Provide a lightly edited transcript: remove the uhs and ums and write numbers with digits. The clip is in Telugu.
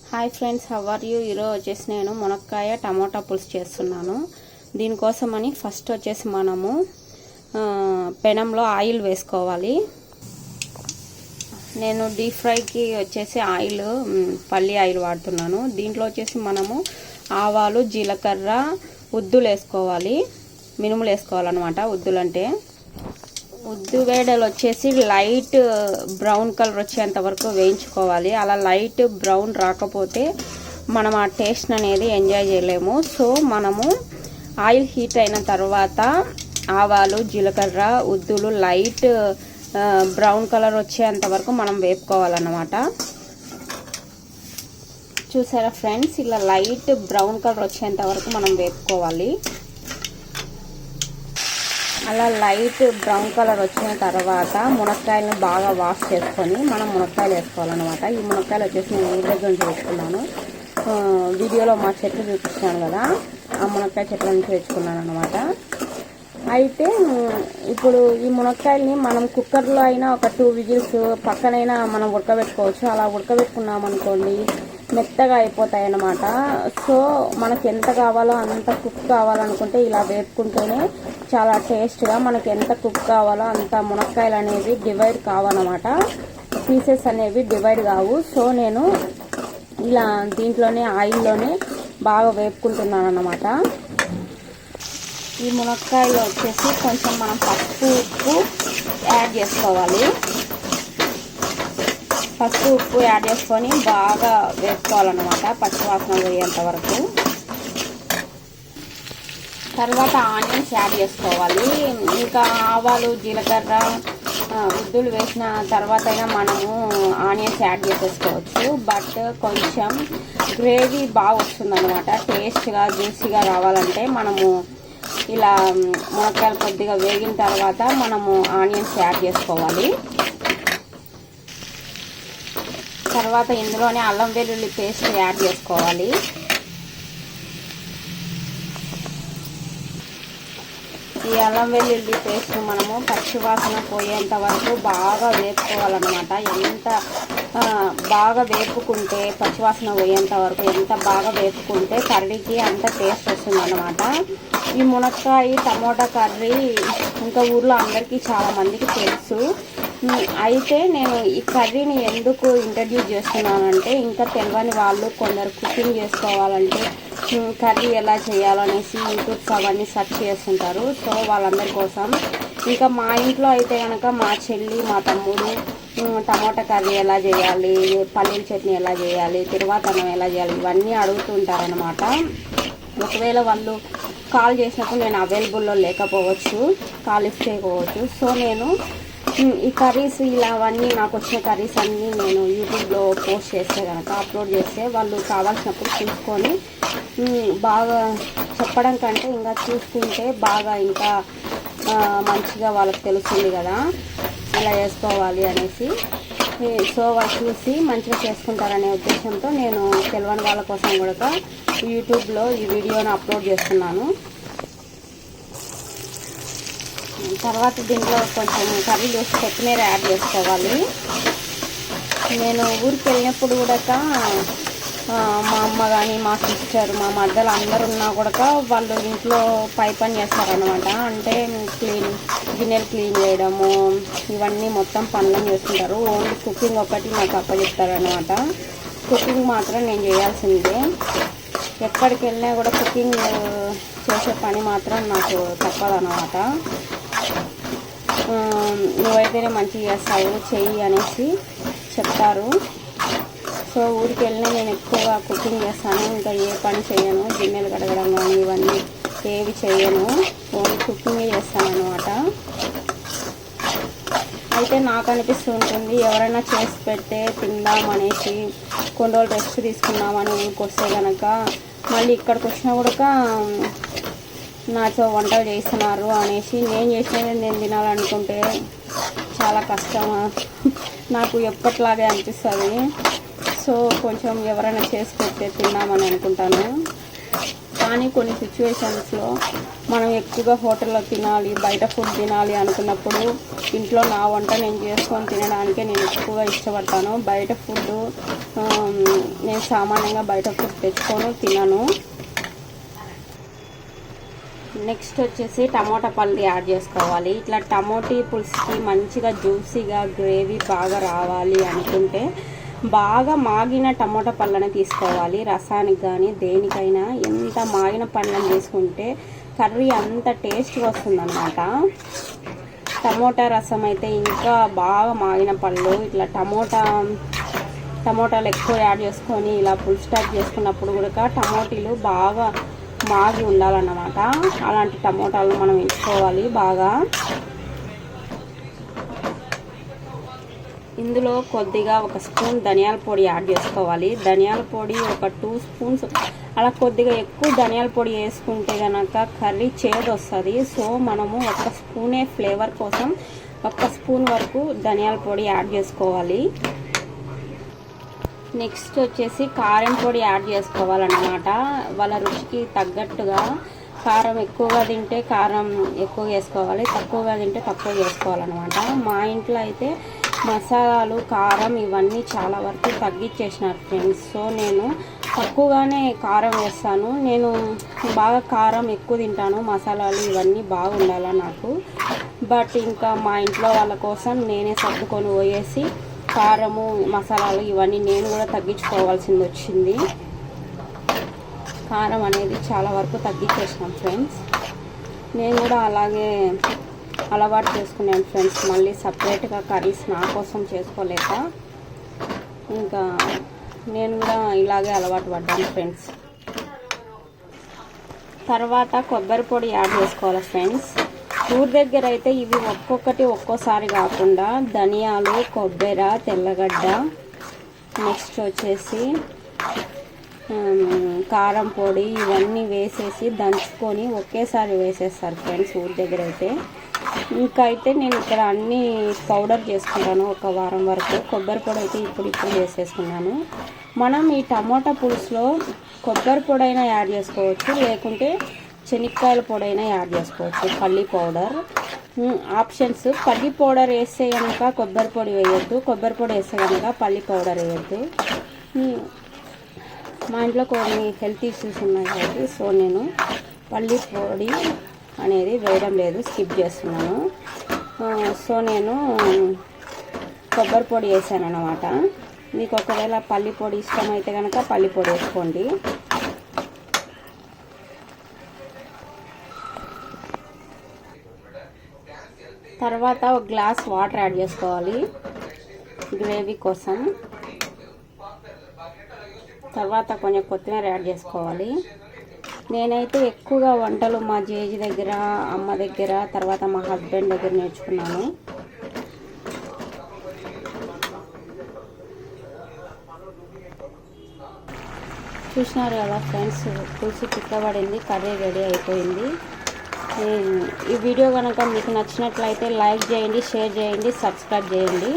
Hi friends, how are you? ఈరోజు వచ్చేసి నేను మునక్కాయ టమోటా పులుసు చేస్తున్నాను. దీనికోసమని ఫస్ట్ వచ్చేసి మనము పెనంలో ఆయిల్ వేసుకోవాలి. నేను డీప్ ఫ్రైకి వచ్చేసి పల్లి ఆయిల్ వాడుతున్నాను. దీంట్లో వచ్చేసి మనము ఆవాలు, జీలకర్ర, ఉద్దులు వేసుకోవాలి. మినుములు వేసుకోవాలన్నమాట. ఉద్దులు అంటే ఉద్దు వేడలు వచ్చేసి లైట్ బ్రౌన్ కలర్ వచ్చేంత వరకు వేయించుకోవాలి. అలా లైట్ బ్రౌన్ రాకపోతే మనం ఆ టేస్ట్ అనేది ఎంజాయ్ చేయలేము. సో మనము ఆయిల్ హీట్ అయిన తర్వాత ఆవాలు, జీలకర్ర, ఉద్దులు లైట్ బ్రౌన్ కలర్ వచ్చేంత వరకు మనం వేపుకోవాలన్నమాట. చూసారా ఫ్రెండ్స్, ఇలా లైట్ బ్రౌన్ కలర్ వచ్చేంత వరకు మనం వేపుకోవాలి. అలా లైట్ బ్రౌన్ కలర్ వచ్చిన తర్వాత మునక్కాయలను బాగా వాష్ చేసుకొని మనం మునక్కాయలు వేసుకోవాలన్నమాట. ఈ మునక్కాయలు వచ్చేసి నేను ఊరి దగ్గర నుంచి తెచ్చుకున్నాను. వీడియోలో మా చెట్లు చూపిస్తాను కదా, ఆ మునక్కాయ చెట్ల నుంచి తెచ్చుకున్నాను అనమాట. అయితే ఇప్పుడు ఈ మునక్కాయలని మనం కుక్కర్లో అయినా ఒక 2 విజిల్స్ పక్కనైనా మనం ఉడకబెట్టుకోవచ్చు. అలా ఉడకబెట్టుకున్నామనుకోండి మెత్తగా అయిపోతాయి అన్నమాట. సో మనకు ఎంత కావాలో అంత కుక్ కావాలనుకుంటే ఇలా వేపుకుంటేనే చాలా టేస్ట్గా, మనకి ఎంత కుక్ కావాలో అంత మునక్కాయలు అనేవి డివైడ్ కావన్నమాట. పీసెస్ అనేవి డివైడ్ కావు. సో నేను ఇలా దీంట్లోనే ఆయిల్లోనే బాగా వేపుకుంటున్నాను అన్నమాట. ఈ మునక్కాయలు వచ్చేసి కొంచెం మనం పసుపు, ఉప్పు యాడ్ చేసుకోవాలి. పసుపు, ఉప్పు యాడ్ చేసుకొని బాగా వేసుకోవాలన్నమాట పచ్చివాసన పోయేంత వరకు. తర్వాత ఆనియన్స్ యాడ్ చేసుకోవాలి. ఇంకా ఆవాలు, జీలకర్ర, ఉద్దులు వేసిన తర్వాత అయినా మనము ఆనియన్స్ యాడ్ చేసేసుకోవచ్చు. బట్ కొంచెం గ్రేవీ బాగా వస్తుందన్నమాట. టేస్ట్గా జ్యూసీగా రావాలంటే మనము ఇలా మునక్కాయలు కొద్దిగా వేగిన తర్వాత మనము ఆనియన్స్ యాడ్ చేసుకోవాలి. తర్వాత ఇందులోనే అల్లం వెల్లుల్లి పేస్ట్ యాడ్ చేసుకోవాలి. ఈ అల్లం వెల్లుల్లి పేస్ట్ మనము పచ్చివాసన పోయేంత వరకు బాగా వేపుకోవాలన్నమాట. ఎంత బాగా వేపుకుంటే పచ్చివాసన పోయేంత వరకు ఎంత బాగా వేపుకుంటే కర్రీకి అంత టేస్ట్ వస్తుంది అన్నమాట. ఈ మునక్కాయ టమోటా కర్రీ ఇంకా ఊర్లో అందరికీ చాలా మందికి తెలుసు. అయితే నేను ఈ కర్రీని ఎందుకు ఇంట్రడ్యూస్ చేస్తున్నానంటే, ఇంకా తెలియని వాళ్ళు కొందరు కుకింగ్ చేసుకోవాలంటే కర్రీ ఎలా చేయాలనేసి యూట్యూబ్స్ అవన్నీ సెర్చ్ చేస్తుంటారు. సో వాళ్ళందరి కోసం. ఇంకా మా ఇంట్లో అయితే కనుక మా చెల్లి, మా తమ్ముడు టమోటా కర్రీ ఎలా చేయాలి, పల్లీల చట్నీ ఎలా చేయాలి, తిరువాతన్నం ఎలా చేయాలి ఇవన్నీ అడుగుతుంటారనమాట. ఒకవేళ వాళ్ళు కాల్ చేసినప్పుడు నేను అవైలబుల్లో లేకపోవచ్చు, కాల్ లిఫ్ట్ చేయకపోవచ్చు. సో నేను ఈ కర్రీస్ ఇలా అవన్నీ నాకు వచ్చిన కర్రీస్ అన్నీ నేను యూట్యూబ్లో పోస్ట్ చేస్తే కనుక, అప్లోడ్ చేస్తే వాళ్ళు కావాల్సినప్పుడు చూసుకొని బాగా చెప్పడం కంటే ఇంకా చూసుకుంటే బాగా ఇంకా మంచిగా వాళ్ళకి తెలుస్తుంది కదా ఎలా చేసుకోవాలి అనేసి. సో వాళ్ళు చూసి మంచిగా చేసుకుంటారనే ఉద్దేశంతో నేను తెలియని వాళ్ళ కోసం కూడా యూట్యూబ్లో ఈ వీడియోని అప్లోడ్ చేస్తున్నాను. తర్వాత దీంట్లో కొంచెం కర్రీ చేసి కొత్తిమీర యాడ్ చేసుకోవాలి. నేను ఊరికి వెళ్ళినప్పుడు కూడా మా అమ్మ కానీ, మా సిస్టర్, మా మద్దలు అందరు ఉన్నా కూడా వాళ్ళు ఇంట్లో పై పని చేస్తారనమాట. అంటే గిన్నెలు క్లీన్ చేయడము ఇవన్నీ మొత్తం పనులను చేస్తుంటారు. ఓన్లీ కుకింగ్ ఒకటి నాకు అప్పచెప్తారనమాట. కుకింగ్ మాత్రం నేను చేయాల్సిందే. ఎక్కడికి వెళ్ళినా కూడా కుకింగ్ చేసే పని మాత్రం నాకు తప్పదనమాట. నువ్వైతేనే మంచిగా చేస్తావు, చెయ్యి అనేసి చెప్తారు. సో ఊరికి వెళ్ళినా నేను ఎక్కువగా కుకింగ్ చేస్తాను. ఇంకా ఏ పని చేయను, గిన్నెలు కడగడం కానీ ఇవన్నీ ఏవి చేయను, ఓన్లీ కుకింగే చేస్తాను అనమాట. అయితే నాకు అనిపిస్తూ ఉంటుంది, ఎవరైనా చేసి పెడితే తిందాం అనేసి, కొన్ని రోజులు రెస్ట్ తీసుకుందామని ఊరికి వస్తే కనుక మళ్ళీ ఇక్కడికి వచ్చినా కూడా నాతో వంటలు చేస్తున్నారు అనేసి నేను చేసినవి నేను తినాలనుకుంటే చాలా కష్టం నాకు ఎప్పటిలాగే అనిపిస్తుంది. సో కొంచెం ఎవరైనా చేసి పెడితే తిందామని అనుకుంటాను. కానీ కొన్ని సిచ్యువేషన్స్లో మనం ఎక్కువగా హోటల్లో తినాలి, బయట ఫుడ్ తినాలి అనుకున్నప్పుడు ఇంట్లో నా వంట నేను చేసుకొని తినడానికే నేను ఎక్కువగా ఇష్టపడతాను. బయట ఫుడ్ నేను సామాన్యంగా బయట ఫుడ్ తెచ్చుకొని తినను. నెక్స్ట్ వచ్చేసి టమోటా పళ్ళు యాడ్ చేసుకోవాలి. ఇట్లా టమోటీ పులుసుకి మంచిగా జ్యూసీగా గ్రేవీ బాగా రావాలి అనుకుంటే బాగా మాగిన టమోటా పళ్ళని తీసుకోవాలి. రసానికి కానీ దేనికైనా ఎంత మాగిన పళ్ళని తీసుకుంటే కర్రీ అంత టేస్ట్గా వస్తుందన్నమాట. టమోటా రసం అయితే ఇంకా బాగా మాగిన పళ్ళు ఇట్లా టమోటాలు ఎక్కువ యాడ్ చేసుకొని ఇలా పులుసు స్టార్ట్ చేసుకున్నప్పుడు కూడా టమోటీలు బాగా మాగి ఉండాలన్నమాట. అలాంటి టమోటాలు మనం ఎంచుకోవాలి బాగా. ఇందులో కొద్దిగా 1 స్పూన్ ధనియాల పొడి యాడ్ చేసుకోవాలి. ధనియాల పొడి ఒక 2 స్పూన్స్ అలా కొద్దిగా ఎక్కువ ధనియాల పొడి వేసుకుంటే కనుక కర్రీ చేదు వస్తుంది. సో మనము 1 స్పూనే ఫ్లేవర్ కోసం 1 స్పూన్ వరకు ధనియాల పొడి యాడ్ చేసుకోవాలి. నెక్స్ట్ వచ్చేసి కారం పొడి యాడ్ చేసుకోవాలన్నమాట. వాళ్ళ రుచికి తగ్గట్టుగా కారం ఎక్కువగా తింటే కారం ఎక్కువ వేసుకోవాలి, తక్కువగా తింటే తక్కువ వేసుకోవాలన్నమాట. మా ఇంట్లో అయితే మసాలాలు కారం ఇవన్నీ చాలా వరకు తగ్గించేసినారు ఫ్రెండ్స్. సో నేను తక్కువగానే కారం వేస్తాను. నేను బాగా కారం ఎక్కువ తింటాను, మసాలాలు ఇవన్నీ బాగుండాలి నాకు. బట్ ఇంకా మా ఇంట్లో వాళ్ళ కోసం నేనే సర్దుకొని పోయేసి కారము మసాలాలు ఇవన్నీ నేను కూడా తగ్గించుకోవాల్సింది వచ్చింది. కారం అనేది చాలా వరకు తగ్గించేసినాం ఫ్రెండ్స్. నేను కూడా అలాగే అలవాటు చేసుకున్నాను ఫ్రెండ్స్. మళ్ళీ సపరేట్గా కర్రీస్ నా కోసం చేసుకోలేక ఇంకా నేను కూడా ఇలాగే అలవాటు పడ్డాను ఫ్రెండ్స్. తర్వాత కొబ్బరి పొడి యాడ్ చేసుకోవాలి ఫ్రెండ్స్. ఊరి దగ్గర అయితే ఇవి ఒక్కొక్కటి ఒక్కోసారి కాకుండా ధనియాలు, కొబ్బరి, తెల్లగడ్డ, నెక్స్ట్ వచ్చేసి కారం పొడి ఇవన్నీ వేసేసి దంచుకొని ఒకేసారి వేసేస్తారు ఫ్రెండ్స్ ఊరి దగ్గర అయితే. ఇంకా అయితే నేను ఇక్కడ అన్నీ పౌడర్ చేసుకుంటాను ఒక వారం వరకు. కొబ్బరి పొడి అయితే ఇప్పుడు వేసేసుకున్నాను. మనం ఈ టమోటా పులుసులో కొబ్బరి పొడి అయినా యాడ్ చేసుకోవచ్చు, లేకుంటే శనక్కాయల పొడి అయినా యాడ్ చేసుకోవచ్చు. పల్లి పౌడర్ ఆప్షన్స్. పల్లి పౌడర్ వేస్తే కనుక కొబ్బరి పొడి వేయొద్దు, కొబ్బరి పొడి వేస్తే కనుక పల్లి పౌడర్ వేయొద్దు. మా ఇంట్లో కొన్ని హెల్త్ ఇష్యూస్ ఉన్నాయి కాబట్టి సో నేను పల్లి పొడి అనేది వేయడం లేదు, స్కిప్ చేస్తున్నాను. సో నేను కొబ్బరి పొడి వేసాను అన్నమాట. మీకు ఒకవేళ పల్లి పొడి ఇష్టమైతే కనుక పల్లి పొడి వేసుకోండి. తర్వాత 1 గ్లాస్ వాటర్ యాడ్ చేసుకోవాలి గ్రేవీ కోసం. తర్వాత కొంచెం కొత్తిమీర యాడ్ చేసుకోవాలి. నేనైతే ఎక్కువగా వంటలు మా జేజీ దగ్గర, అమ్మ దగ్గర, తర్వాత మా హస్బెండ్ దగ్గర నేర్చుకున్నాను. చూసినారు కదా ఫ్రెండ్స్, పులుసు చిక్కబడింది, కర్రీ రెడీ అయిపోయింది. ఈ వీడియో కనుక మీకు నచ్చినట్లయితే లైక్ చేయండి, షేర్ చేయండి, సబ్స్క్రైబ్ చేయండి.